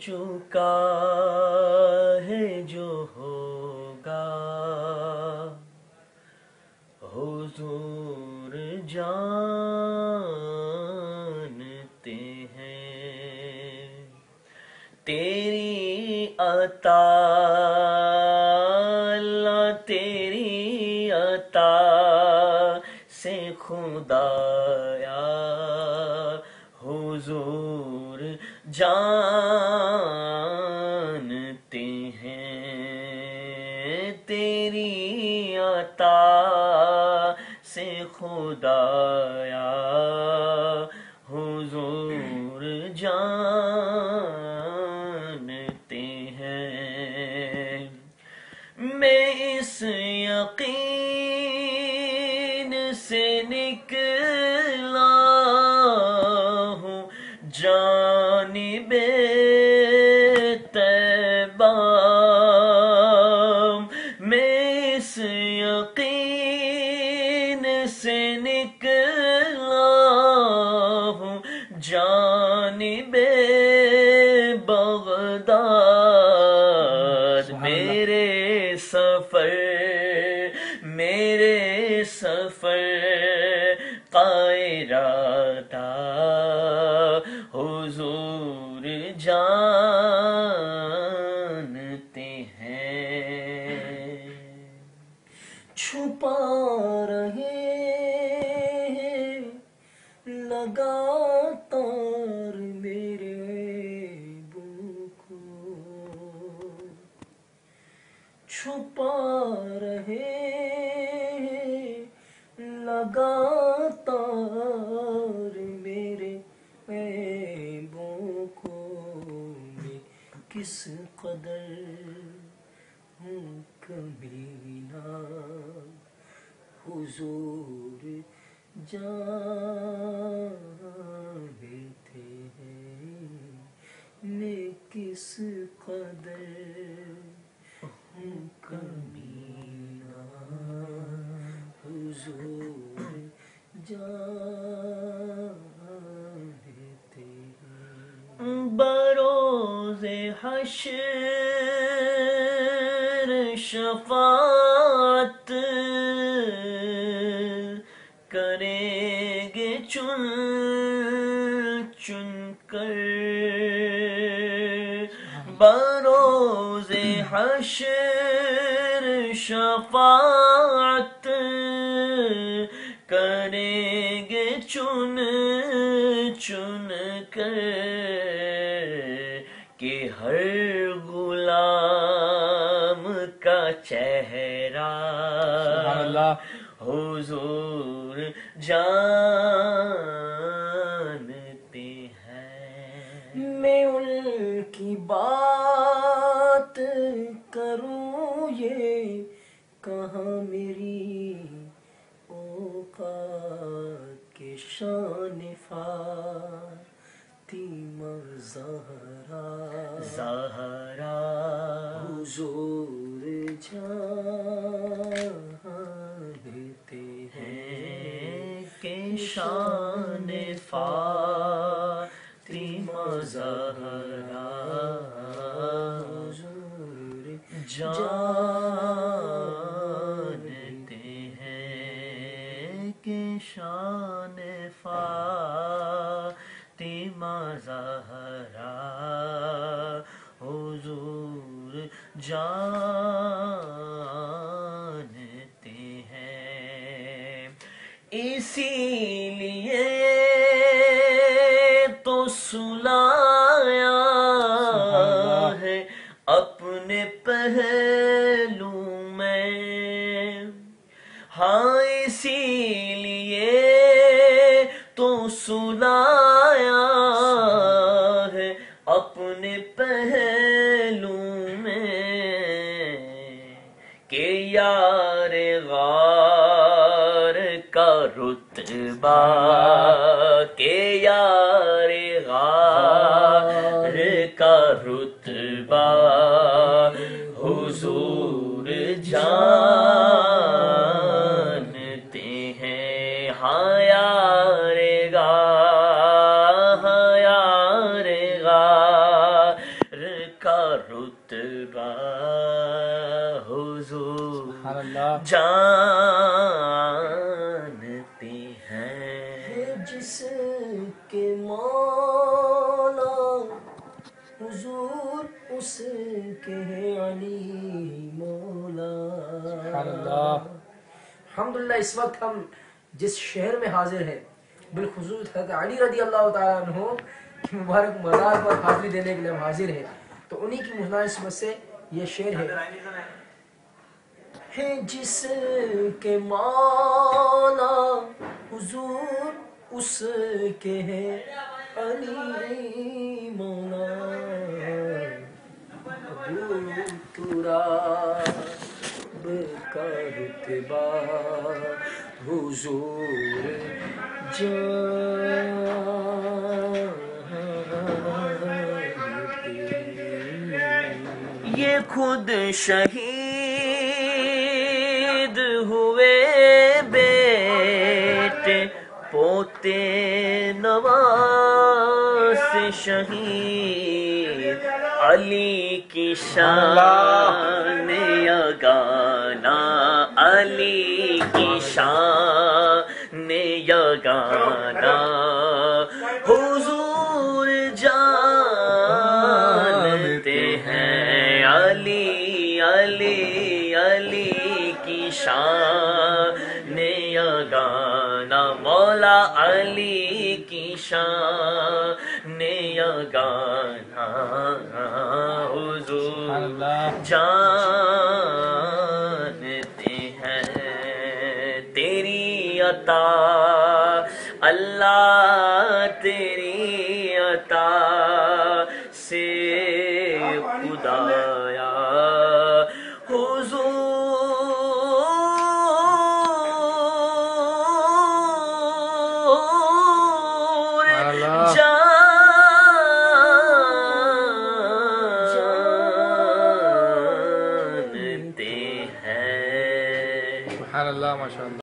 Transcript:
چکا ہے جو ہوگا حضور جانتے ہیں تیری عطا اللہ تیری عطا سے خدایا حضور جانتے ہیں تیری عطا سے خدایا حضور جانتے ہیں میں اس یقین سے نکلا ہوں جانب طیبہ میں اس یقین سے نکلا ہوں جانب بغداد میرے سفر کا ارادہ حضور جانتے ہیں چھپا رہے لگاتار میرے عیبوں کو چھپا رہے لگاتار میرے عیبوں کو میں کس قدر ہوں کمینہ حضور جانتے ہیں میں کس قدر ہوں کمینہ حضور جانتے ہیں بروز حشر شفاعت کریں گے چن چن کر بروز حشر شفاعت کریں گے چن چن کر کہ ہر غلام کا چہرہ سبحان اللہ حضور جانتے ہیں میں ان کی بات کروں یہ کہاں میری اوقات کے شان فاطمہ زہرا حضور جانتے ہیں کہ شان فاطمہ زہرا حضور جانتے ہیں کہ شان فاطمہ زہرا حضور جانتے ہیں اسی لیے تو سلایا ہے اپنے پہلو میں ہاں اسی لیے تو سلایا ہے اپنے پہلو میں کہ یار غار کا رتبہ کہ یار غار کا رتبہ حضور جانتے ہیں ہاں یار غار جانتے ہیں جس کے مولا حضور اس کے علی مولا. الحمدللہ اس وقت ہم جس شہر میں حاضر ہیں بالخصوص حضرت علی رضی اللہ تعالیٰ عنہ کی مبارک مزار پر حاضری دینے کے لیے ہم حاضر ہیں. تو انہی کی مناسبت سے یہ شعر ہے جس کے مولا حضور اس کے ہے علی مولا. ابو تراب کا رتبہ حضور جانتے. یہ خود شہید ہوئے بیٹے پوتے نواز شہید علی کی شان یگانا علی کی شان یگانا حضور جانتے ہیں علی علی علی کی شان یگانا مولا علی کی شان یگانا حضور جانتے ہیں تیری عطا اللہ تیری عطا سے خدایا حضور جانتے ہیں. سبحان اللہ، ماشاء اللہ.